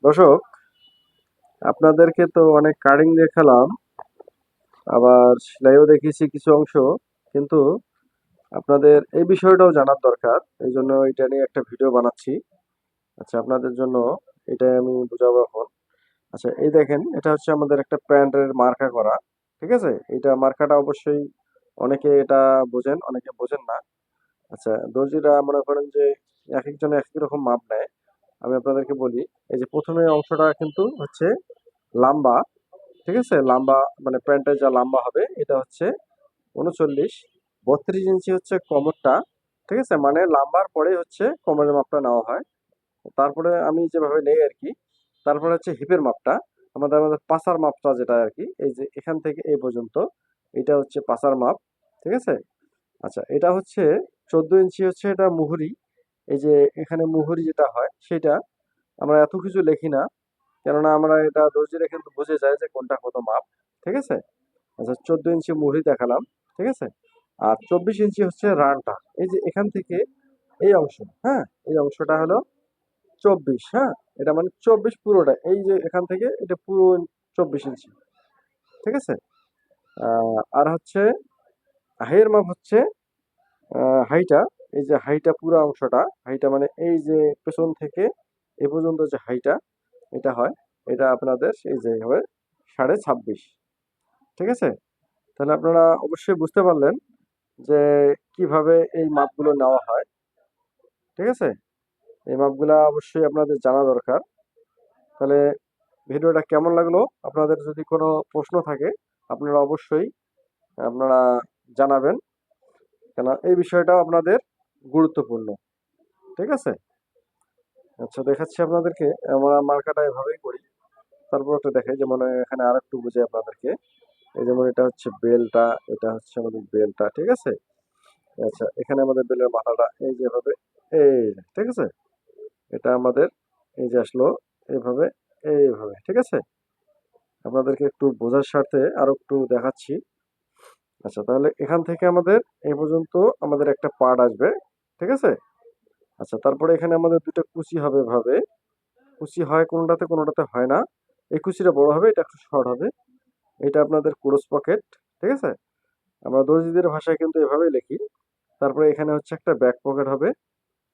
দর্শক, আপনাদেরকে তো অনেক কাটিং দেখালাম, আবার সেলাইও দেখিয়েছি কিছু অংশ, কিন্তু আপনাদের এই বিষয়টাও জানার দরকার। এই জন্য এটা নিয়ে একটা ভিডিও বানাচ্ছি। আচ্ছা, আপনাদের জন্য এটাই আমি বুঝাবো এখন। আচ্ছা, এই দেখেন, এটা হচ্ছে আমাদের একটা প্যান্টের মার্কা করা। ঠিক আছে, এটা মার্কাটা অবশ্যই অনেকে এটা বোঝেন, অনেকে বোঝেন না। আচ্ছা, দর্জিরা মনে করেন যে এক একজনে এক এক রকম মাপ নেয়। আমি আপনাদেরকে বলি, এই যে প্রথমে অংশটা কিন্তু হচ্ছে লাম্বা। ঠিক আছে, লাম্বা মানে প্যান্টের যা লাম্বা হবে এটা হচ্ছে 39। 32 ইঞ্চি হচ্ছে কোমরটা। ঠিক আছে, মানে লাম্বার পরে হচ্ছে কোমরের মাপটা নেওয়া হয়। তারপরে আমি যেভাবে নেই আর কি। তারপরে হচ্ছে হিপের মাপটা, আমাদের আমাদের পাছার মাপটা যেটা আর কি, এই যে এখান থেকে এই পর্যন্ত, এটা হচ্ছে পাছার মাপ। ঠিক আছে। আচ্ছা, এটা হচ্ছে 14 ইঞ্চি হচ্ছে এটা মুহুরি। এই যে এখানে মুহুরি যেটা হয় সেটা আমরা এত কিছু লিখি না, কেননা আমরা এটা দর্জিরা কিন্তু বুঝে যায় যে কোনটা কত মাপ। ঠিক আছে। আচ্ছা, 14 ইঞ্চি মুহুরি দেখালাম। ঠিক আছে। আর 24 ইঞ্চি হচ্ছে রানটা, এই যে এখান থেকে এই অংশ। হ্যাঁ, এই অংশটা হলো 24। হ্যাঁ, এটা মানে 24 পুরোটা, এই যে এখান থেকে এটা পুরো 24 ইঞ্চি। ঠিক আছে। আর হচ্ছে হাইয়ের মাপ হচ্ছে হাইটা, এই যে হাইটা পুরো অংশটা, হাইটা মানে এই যে পেছন থেকে এ পর্যন্ত যে হাইটা এটা হয়, এটা আপনাদের এই যে হবে 26.5। ঠিক আছে। তাহলে আপনারা অবশ্যই বুঝতে পারলেন যে কিভাবে এই মাপগুলো নেওয়া হয়। ঠিক আছে, এই মাপগুলা অবশ্যই আপনাদের জানা দরকার। তাহলে ভিডিওটা কেমন লাগলো, আপনাদের যদি কোনো প্রশ্ন থাকে আপনারা অবশ্যই আপনারা জানাবেন, কেন এই বিষয়টাও আপনাদের গুরুত্বপূর্ণ। ঠিক আছে। আচ্ছা, দেখাচ্ছি আপনাদেরকে। আমরা মার্কাটা এভাবেই করি। তারপর একটা দেখাই, যেমন এখানে আর একটু বুঝে আপনাদেরকে। এই যেমন এটা হচ্ছে বেলটা, এটা হচ্ছে আমাদের বেলটা। ঠিক আছে। আচ্ছা, এখানে আমাদের বেলের মাথাটা এই যেভাবে, এই যে, ঠিক আছে, এটা আমাদের এই যে আসলো এইভাবে, এইভাবে। ঠিক আছে, আপনাদেরকে একটু বোঝার স্বার্থে আরো একটু দেখাচ্ছি। আচ্ছা, তাহলে এখান থেকে আমাদের এই পর্যন্ত আমাদের একটা পার্ট আসবে। ঠিক আছে। আচ্ছা, তারপরে এখানে আমাদের দুটো কুচি হবে এভাবে। কুচি হয় কোনোটাতে, কোনোটাতে হয় না। এই কুচিটা বড় হবে, এটা একটু শর্ট হবে। এটা আপনাদের ক্রস পকেট। ঠিক আছে, আমরা দর্জিদের ভাষায় কিন্তু এভাবেই লিখি। তারপরে এখানে হচ্ছে একটা ব্যাক পকেট হবে।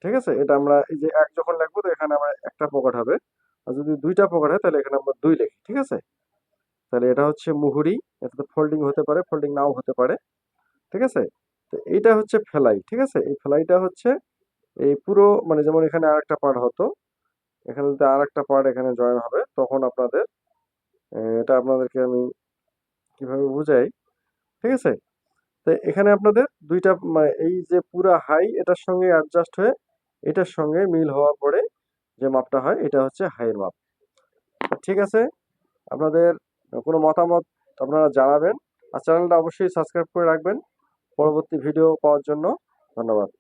ঠিক আছে, এটা আমরা এই যে এক যখন লিখবো তো এখানে আমরা একটা পকেট হবে। আর যদি দুইটা পকেট হয় তাহলে এখানে আমরা দুই লিখি। ঠিক আছে। তাহলে এটা হচ্ছে মুহুরি। এটাতে ফোল্ডিং হতে পারে, ফোল্ডিং নাও হতে পারে। ঠিক আছে। তো এইটা হচ্ছে ফেলাই। ঠিক আছে, এই ফেলাইটা হচ্ছে এই পুরো মানে যেমন এখানে আরেকটা পার্ট হতো, এখানে যদি আরেকটা পার্ট এখানে জয়েন হবে তখন আপনাদের এটা আপনাদেরকে আমি কিভাবে বুঝাই। ঠিক আছে। তো এখানে আপনাদের দুইটা মানে এই যে পুরা হাই এটার সঙ্গে অ্যাডজাস্ট হয়ে এটার সঙ্গে মিল হওয়ার পরে যে মাপটা হয় এটা হচ্ছে হাইয়ের মাপ। ঠিক আছে, আপনাদের কোনো মতামত আপনারা জানাবেন। আর চ্যানেলটা অবশ্যই সাবস্ক্রাইব করে রাখবেন পরবর্তী ভিডিও পাওয়ার জন্য। ধন্যবাদ।